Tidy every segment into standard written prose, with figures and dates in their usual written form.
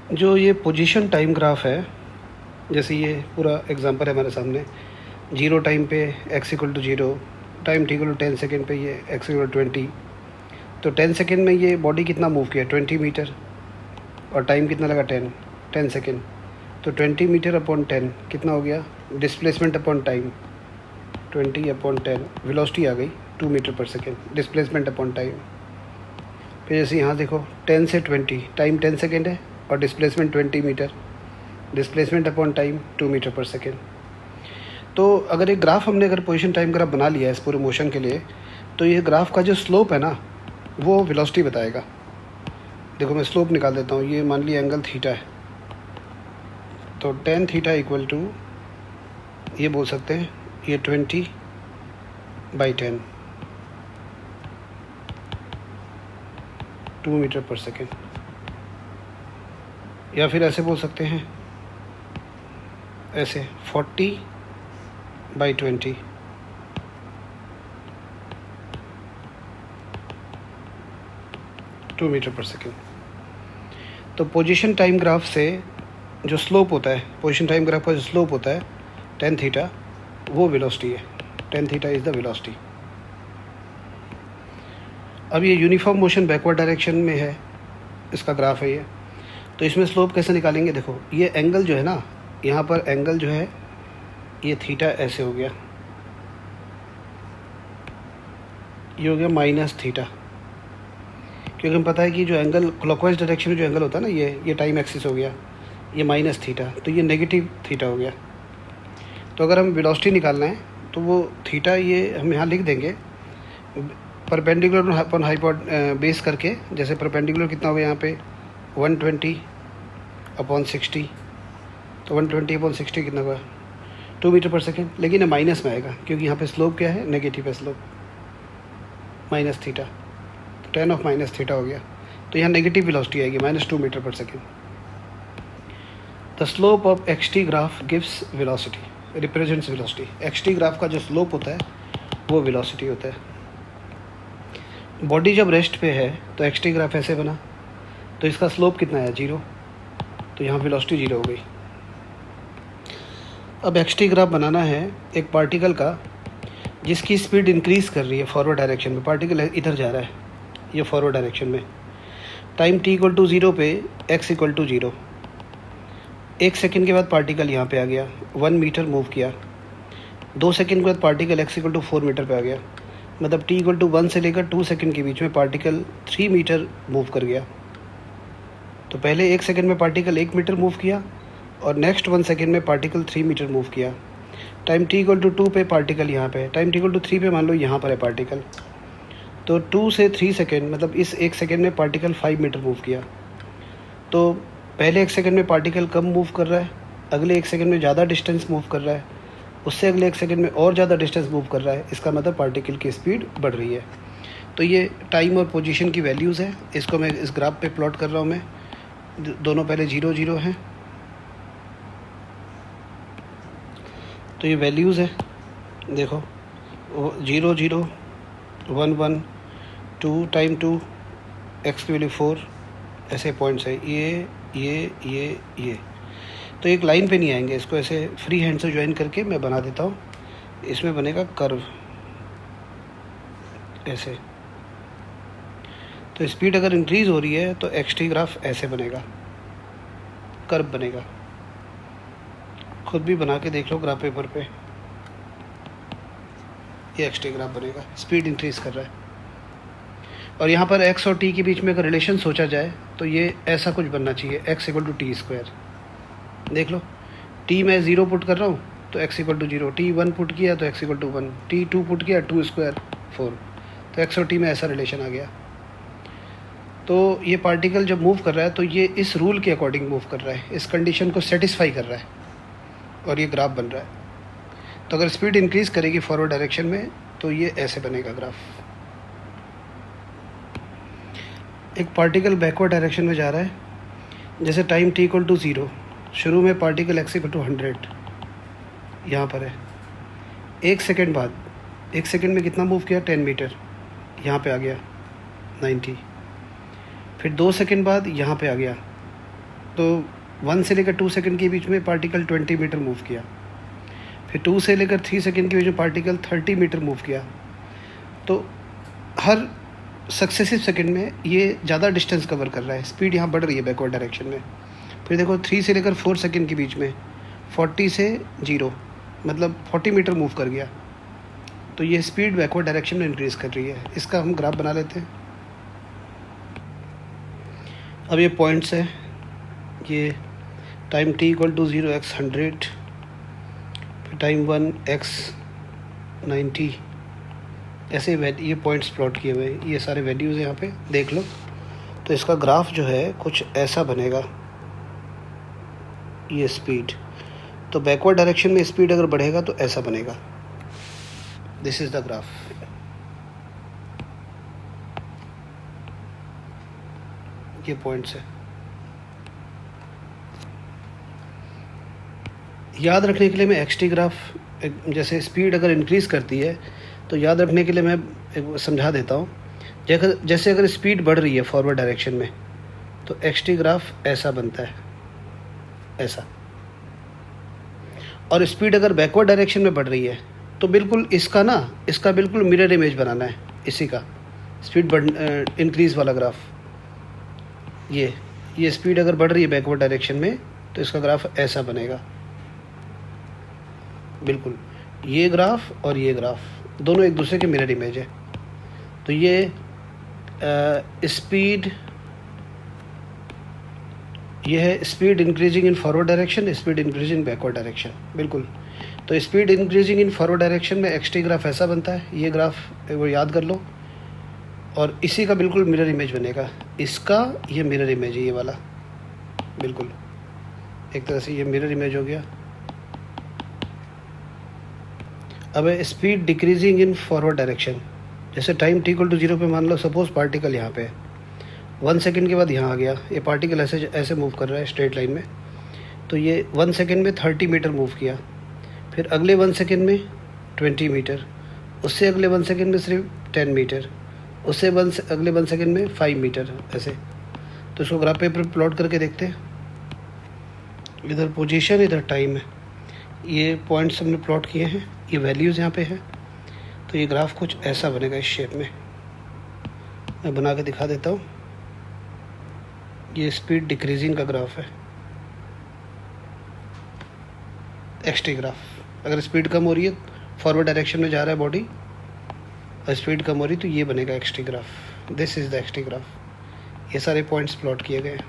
जो ये position time graph है, जैसे ये पूरा एग्जांपल है हमारे सामने, 0 टाइम पे x equal to 0, time t equal to 10 second पे ये x इक्वल टू 20। तो 10 सेकेंड में ये बॉडी कितना मूव किया, 20 मीटर, और टाइम कितना लगा 10 सेकेंड। तो 20 मीटर अपॉन 10 कितना हो गया, displacement upon time, 20 upon 10, velocity आ गई 2 metre per second, displacement upon time. फिर जैसे यहाँ देखो 10 से 20, टाइम 10 सेकेंड है और displacement 20 metre, displacement upon time 2 metre per second. तो अगर एक ग्राफ हमने अगर पोजीशन टाइम ग्राफ बना लिया है इस पूरे मोशन के लिए, तो ये ग्राफ का जो स्लोप है ना वो वेलोसिटी बताएगा। देखो मैं स्लोप निकाल देता हूँ, ये मान लिया एंगल थीटा है, तो टेन थीटा इक्वल टू ये बोल सकते हैं ये 20/10, 2 मीटर पर सेकेंड। या फिर ऐसे बोल सकते हैं, ऐसे 40/20, 2 मीटर पर सेकेंड। तो पोजीशन टाइम ग्राफ से जो स्लोप होता है, पोजीशन टाइम ग्राफ का जो स्लोप होता है 10 थीटा, वो वेलोसिटी है। 10 थीटा इज़ द वेलोसिटी। अब ये यूनिफॉर्म मोशन बैकवर्ड डायरेक्शन में है, इसका ग्राफ है ये। तो इसमें स्लोप कैसे निकालेंगे, देखो ये एंगल जो है ना, यहाँ पर एंगल जो है ये थीटा ऐसे हो गया, ये हो गया माइनस थीटा, क्योंकि हमें पता है कि जो एंगल क्लॉकवाइज डायरेक्शन में जो एंगल होता है ना, ये टाइम एक्सिस हो गया, ये माइनस थीटा, तो ये नेगेटिव थीटा हो गया। तो अगर हम वेलोसिटी निकालना है तो वो थीटा ये हम यहाँ लिख देंगे परपेंडिकुलर अपन हाइपोट बेस करके। जैसे परपेंडिकुलर कितना होगा यहाँ पे 120/60, तो 120/60 कितना होगा 2 मीटर पर सेकेंड। लेकिन ये माइनस में आएगा क्योंकि यहाँ पे स्लोप क्या है, नेगेटिव है स्लोप, माइनस थीटा, तो 10 ऑफ माइनस थीटा हो गया। तो यहाँ नेगेटिव वेलोसिटी आएगी -2 metre per second. The slope of x-T graph gives velocity, represents velocity. X-T graph का जो स्लोप होता है वो वेलोसिटी होता है। बॉडी जब रेस्ट पे है तो एक्स-टी ग्राफ ऐसे बना, तो इसका स्लोप कितना है 0, तो यहाँ वेलोसिटी 0 हो गई। अब एक्स-टी ग्राफ बनाना है एक पार्टिकल का जिसकी स्पीड इंक्रीज़ कर रही है फॉरवर्ड डायरेक्शन में। पार्टिकल इधर जा रहा है, ये फॉरवर्ड डायरेक्शन में। टाइम t इक्वल टू 0 पे x इक्वल टू 0, 1 सेकेंड के बाद पार्टिकल यहाँ पे आ गया, 1 मीटर मूव किया। 2 सेकेंड के बाद particle x equal to 4 metre पे आ गया, मतलब t इक्वल टू 1 से लेकर 2 सेकेंड के बीच में पार्टिकल 3 मीटर मूव कर गया। तो पहले 1 सेकेंड में पार्टिकल 1 मीटर मूव किया और नेक्स्ट 1 सेकेंड में पार्टिकल 3 मीटर मूव किया। टाइम t इक्वल टू 2 पे पार्टिकल यहाँ पे है, टाइम t इक्वल टू 3 पे मान लो यहाँ पर है पार्टिकल। तो 2 से 3 सेकेंड, मतलब इस 1 सेकेंड में पार्टिकल 5 मीटर मूव किया। तो पहले 1 सेकेंड में पार्टिकल कम मूव कर रहा है, अगले 1 सेकेंड में ज़्यादा डिस्टेंस मूव कर रहा है, उससे अगले 1 सेकेंड में और ज़्यादा डिस्टेंस मूव कर रहा है। इसका मतलब पार्टिकल की स्पीड बढ़ रही है। तो ये टाइम और पोजीशन की वैल्यूज़ है। इसको मैं इस ग्राफ पे प्लॉट कर रहा हूँ मैं, दोनों पहले 0 0 हैं, तो ये वैल्यूज़ है। देखो 0 0 1 1 2 टाइम 2, एक्स की वैल्यू 4, ऐसे पॉइंट्स है ये। तो एक लाइन पे नहीं आएंगे, इसको ऐसे फ्री हैंड से ज्वाइन करके मैं बना देता हूँ। इसमें बनेगा कर्व ऐसे। तो स्पीड अगर इंक्रीज़ हो रही है तो एक्स-टी ग्राफ ऐसे बनेगा, कर्व बनेगा। खुद भी बना के देख लो ग्राफ पेपर पे, ये एक्स-टी ग्राफ बनेगा, स्पीड इंक्रीज़ कर रहा है। और यहाँ पर x और t के बीच में अगर रिलेशन सोचा जाए तो ये ऐसा कुछ बनना चाहिए, x इक्वल टू t²। देख लो, t मैं 0 पुट कर रहा हूँ तो x equal to 0, t 1 put किया तो x equal to 1, t 2 put किया 2² 4, तो x और t में ऐसा रिलेशन आ गया। तो ये पार्टिकल जब मूव कर रहा है तो ये इस रूल के अकॉर्डिंग मूव कर रहा है, इस कंडीशन को सेटिस्फाई कर रहा है, और ये ग्राफ बन रहा है। तो अगर स्पीड इंक्रीज़ करेगी फॉरवर्ड डायरेक्शन में तो ये ऐसे बनेगा ग्राफ। एक पार्टिकल बैकवर्ड डायरेक्शन में जा रहा है, जैसे टाइम t इक्वल टू 0, शुरू में पार्टिकल x इक्वल टू 100 यहाँ पर है। 1 सेकेंड बाद, 1 सेकेंड में कितना मूव किया 10 मीटर, यहाँ पे आ गया 90। फिर 2 सेकेंड बाद यहाँ पे आ गया तो 1 से लेकर 2 सेकंड के बीच में पार्टिकल 20 मीटर मूव किया, फिर 2 से लेकर 3 सेकंड के बीच में पार्टिकल 30 मीटर मूव किया। तो हर सक्सेसिव सेकंड में ये ज़्यादा डिस्टेंस कवर कर रहा है, स्पीड यहाँ बढ़ रही है बैकवर्ड डायरेक्शन में। फिर देखो 3 से लेकर 4 सेकंड के बीच में 40 से 0 मतलब 40 मीटर मूव कर गया, तो ये स्पीड बैकवर्ड डायरेक्शन में इंक्रीज़ कर रही है। इसका हम ग्राफ बना लेते हैं। अब ये पॉइंट्स है, ये टाइम t = 0 x 100, फिर टाइम 1 x 90, ऐसे ये पॉइंट्स प्लॉट किए हुए हैं, ये सारे वैल्यूज़ यहाँ पे देख लो। तो इसका ग्राफ जो है कुछ ऐसा बनेगा, ये स्पीड। तो बैकवर्ड डायरेक्शन में स्पीड अगर बढ़ेगा तो ऐसा बनेगा। This is the graph. ये पॉइंट्स है। याद रखने के लिए मैं एक्सटी ग्राफ, जैसे स्पीड अगर इंक्रीज़ करती है तो याद रखने के लिए मैं समझा देता हूँ। जैसे अगर स्पीड बढ़ रही है फॉरवर्ड डायरेक्शन में तो एक्सटी ग्राफ ऐसा बनता है, ऐसा। और स्पीड अगर बैकवर्ड डायरेक्शन में बढ़ रही है तो बिल्कुल इसका बिल्कुल मिरर इमेज बनाना है, इसी का स्पीड इंक्रीज़ वाला ग्राफ। ये स्पीड अगर बढ़ रही है बैकवर्ड डायरेक्शन में तो इसका ग्राफ ऐसा बनेगा, बिल्कुल। ये ग्राफ और ये ग्राफ दोनों एक दूसरे के मिरर इमेज है। तो ये स्पीड, ये है speed increasing in forward direction, speed increasing backward direction, बिल्कुल। तो speed increasing in forward direction में एक्सटी ग्राफ ऐसा बनता है, ये ग्राफ वो याद कर लो। और इसी का बिल्कुल मिरर इमेज बनेगा, इसका ये मिरर इमेज है, ये वाला बिल्कुल एक तरह से ये मिरर इमेज हो गया। अब है speed decreasing in forward direction. जैसे टाइम t = 0 पे मान लो सपोज पार्टिकल यहाँ पे 1 सेकंड के बाद यहाँ आ गया, ये पार्टिकल ऐसे मूव कर रहा है स्ट्रेट लाइन में। तो ये 1 सेकंड में 30 मीटर मूव किया, फिर अगले 1 सेकंड में 20 मीटर, उससे अगले 1 सेकंड में सिर्फ 10 मीटर, उससे अगले 1 सेकंड में 5 मीटर, ऐसे। तो इसको ग्राफ पेपर पर प्लॉट करके देखते हैं। इधर पोजीशन, इधर टाइम है, ये पॉइंट्स हमने प्लॉट किए हैं, ये वैल्यूज़ यहाँ पे है। तो ये ग्राफ कुछ ऐसा बनेगा इस शेप में। मैं बना के दिखा देता हूँ। ये स्पीड डिक्रीजिंग का ग्राफ है, एक्सटी ग्राफ। अगर स्पीड कम हो रही है, फॉरवर्ड डायरेक्शन में जा रहा है बॉडी और स्पीड कम हो रही, तो ये बनेगा xt graph. This is the xt graph. ये सारे पॉइंट्स प्लॉट किए गए हैं।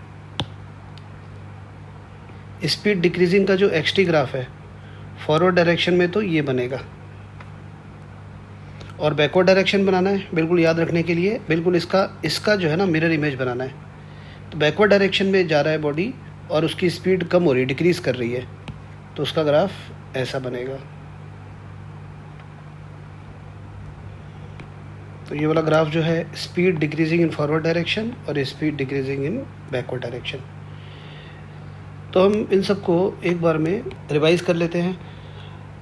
स्पीड डिक्रीजिंग का जो एक्सटी ग्राफ है फॉरवर्ड डायरेक्शन में तो ये बनेगा, और बैकवर्ड डायरेक्शन बनाना है बिल्कुल याद रखने के लिए, बिल्कुल इसका जो है ना मिरर इमेज बनाना है। तो बैकवर्ड डायरेक्शन में जा रहा है बॉडी और उसकी स्पीड कम हो रही है, डिक्रीज़ कर रही है, तो उसका ग्राफ ऐसा बनेगा। तो ये वाला ग्राफ जो है speed decreasing in forward direction और speed decreasing in backward direction. तो हम इन सबको एक बार में रिवाइज़ कर लेते हैं।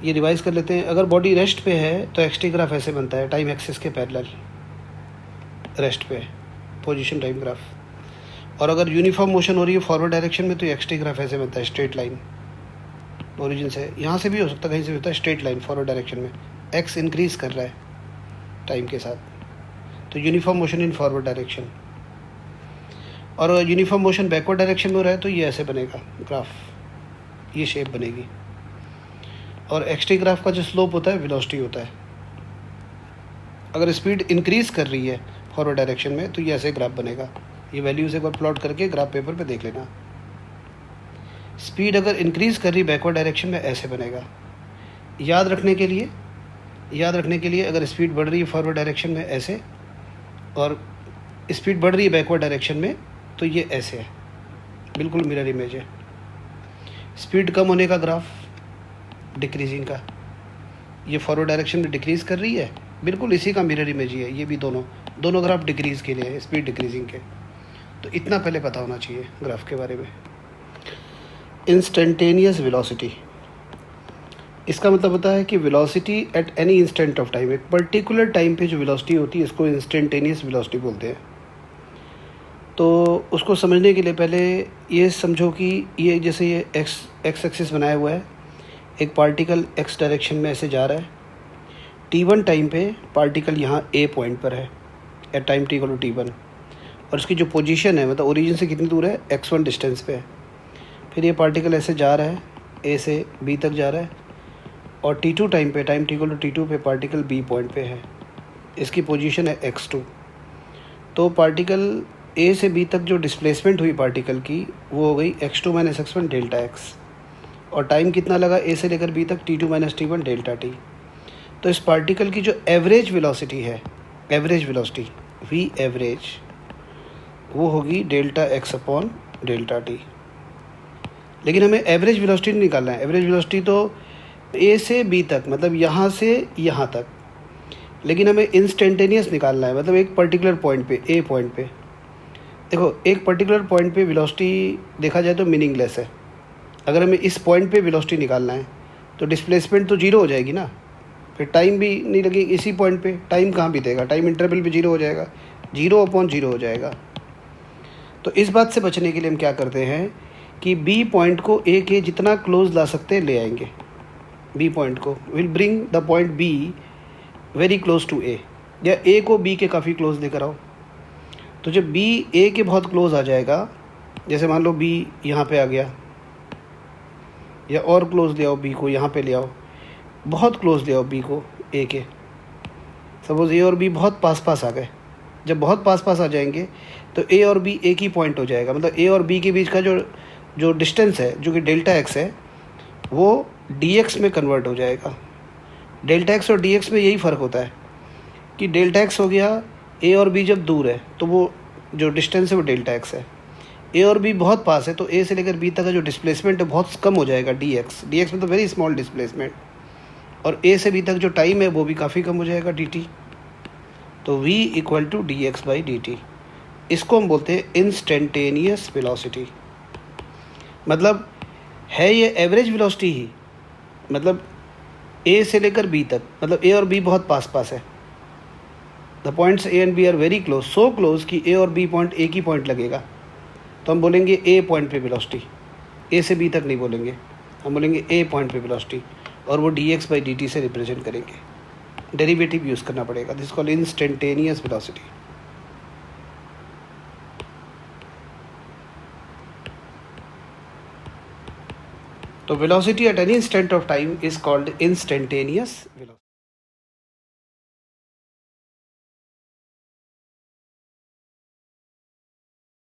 ये रिवाइज़ कर लेते हैं। अगर बॉडी रेस्ट पे है तो एक्सटी ग्राफ ऐसे बनता है, टाइम एक्सिस के पैरेलल रेस्ट पे, पोजीशन टाइम ग्राफ। और अगर यूनिफॉर्म मोशन हो रही है फॉरवर्ड डायरेक्शन में तो एक्सटी ग्राफ ऐसे बनता है, स्ट्रेट लाइन ओरिजिन से, यहाँ से भी हो सकता है, कहीं से भी होता है, स्ट्रेट लाइन फॉरवर्ड डायरेक्शन में। एक्स इंक्रीज़ कर रहा है टाइम के साथ, तो uniform motion in forward direction. और यूनिफॉर्म मोशन बैकवर्ड डायरेक्शन में हो रहा है तो ये ऐसे बनेगा ग्राफ, ये शेप बनेगी। और एक्सटी ग्राफ का जो स्लोप होता है वेलोसिटी होता है। अगर स्पीड इंक्रीज़ कर रही है फॉरवर्ड डायरेक्शन में तो ये ऐसे ग्राफ बनेगा। ये वैल्यूज़ एक बार प्लॉट करके ग्राफ पेपर पे देख लेना। स्पीड अगर इंक्रीज़ कर रही है बैकवर्ड डायरेक्शन में ऐसे बनेगा। याद रखने के लिए अगर स्पीड बढ़ रही है फॉरवर्ड डायरेक्शन में ऐसे, और स्पीड बढ़ रही है बैकवर्ड डायरेक्शन में तो ये ऐसे है, बिल्कुल मिरर इमेज है। स्पीड कम होने का ग्राफ डिक्रीजिंग का, ये फॉरवर्ड डायरेक्शन में डिक्रीज़ कर रही है, बिल्कुल इसी का मिरर इमेज ही है। ये भी दोनों ग्राफ डिक्रीज़ के लिए है, स्पीड डिक्रीजिंग के। तो इतना पहले पता होना चाहिए ग्राफ के बारे में। इंस्टेंटेनियस वेलोसिटी, इसका मतलब होता है कि velocity at any instant of time, एक पर्टिकुलर टाइम पे जो वेलोसिटी होती है इसको इंस्टेंटेनियस वेलोसिटी बोलते हैं। तो उसको समझने के लिए पहले ये समझो कि ये जैसे ये एक्स एक्सिस बनाया हुआ है, एक पार्टिकल एक्स डायरेक्शन में ऐसे जा रहा है। t1 टाइम पे पार्टिकल यहाँ a पॉइंट पर है एट टाइम t = t1, और उसकी जो पोजीशन है मतलब ओरिजिन से कितनी दूर है, x1 डिस्टेंस पे है। फिर ये पार्टिकल ऐसे जा रहा है, a से b तक जा रहा है, और t2 टाइम पे टाइम t = t2 पे पार्टिकल b पॉइंट पे है, इसकी पोजीशन है x2। तो पार्टिकल a से b तक जो डिस्प्लेसमेंट हुई पार्टिकल की वो हो गई x2 - x1 डेल्टा x, और टाइम कितना लगा a से लेकर b तक, t2 - t1 डेल्टा t। तो इस पार्टिकल की जो एवरेज वेलोसिटी है, एवरेज वेलोसिटी v एवरेज, वो होगी delta x upon delta t। लेकिन हमें एवरेज वेलोसिटी नहीं निकालना है। एवरेज वेलोसिटी तो a से b तक मतलब यहाँ से यहाँ तक, लेकिन हमें इंस्टेंटेनियस निकालना है, मतलब एक पर्टिकुलर पॉइंट पे, a पॉइंट पे। देखो एक पर्टिकुलर पॉइंट पे वेलोसिटी देखा जाए तो मीनिंगलेस है। अगर हमें इस पॉइंट पे वेलोसिटी निकालना है तो डिस्प्लेसमेंट तो जीरो हो जाएगी ना, फिर टाइम भी नहीं लगेगी इसी पॉइंट पे। टाइम कहाँ बीतेगा, टाइम इंटरवल भी जीरो हो जाएगा, 0/0 हो जाएगा। तो इस बात से बचने के लिए हम क्या करते हैं कि बी पॉइंट को ए के जितना क्लोज ला सकते हैं ले आएंगे। बी पॉइंट को will bring the point B very close to A, या ए को बी के काफ़ी क्लोज लेकर आओ। तो जब बी ए के बहुत क्लोज आ जाएगा, जैसे मान लो बी यहाँ पे आ गया, या और क्लोज ले आओ बी को, यहाँ पे ले आओ, बहुत क्लोज ले आओ बी को ए के। सपोज ए और बी बहुत पास पास आ गए। जब बहुत पास पास आ जाएंगे तो ए और बी एक ही पॉइंट हो जाएगा, मतलब ए और बी के बीच का जो डिस्टेंस है, जो कि डेल्टा एक्स है, वो डी एक्स में कन्वर्ट हो जाएगा। डेल्टा एक्स और डी एक्स में यही फ़र्क होता है कि डेल्टा एक्स हो गया, ए और बी जब दूर है तो वो जो डिस्टेंस है वो डेल्टा एक्स है। ए और बी बहुत पास है तो ए से लेकर बी तक का जो डिस्प्लेसमेंट है बहुत कम हो जाएगा, डी एक्स में तो वेरी स्मॉल डिस्प्लेसमेंट, और ए से बी तक जो टाइम है वो भी काफ़ी कम हो जाएगा, डी टी। तो v = dx/dt, इसको हम बोलते हैं इंस्टेंटेनियस वेलोसिटी। मतलब है ये एवरेज वेलोसिटी ही, मतलब a से लेकर b तक, मतलब a और b बहुत पास पास है। The points a and b are very close, so close कि a और b पॉइंट एक ही पॉइंट लगेगा। तो हम बोलेंगे a पॉइंट पे वेलोसिटी, a से b तक नहीं बोलेंगे, हम बोलेंगे a पॉइंट पे वेलोसिटी, और वो dx/dt से रिप्रेजेंट करेंगे। डेरिवेटिव यूज़ करना पड़ेगा, दिस कॉल्ड इंस्टेंटेनियस वेलोसिटी। तो velocity at any instant of time is called instantaneous velocity.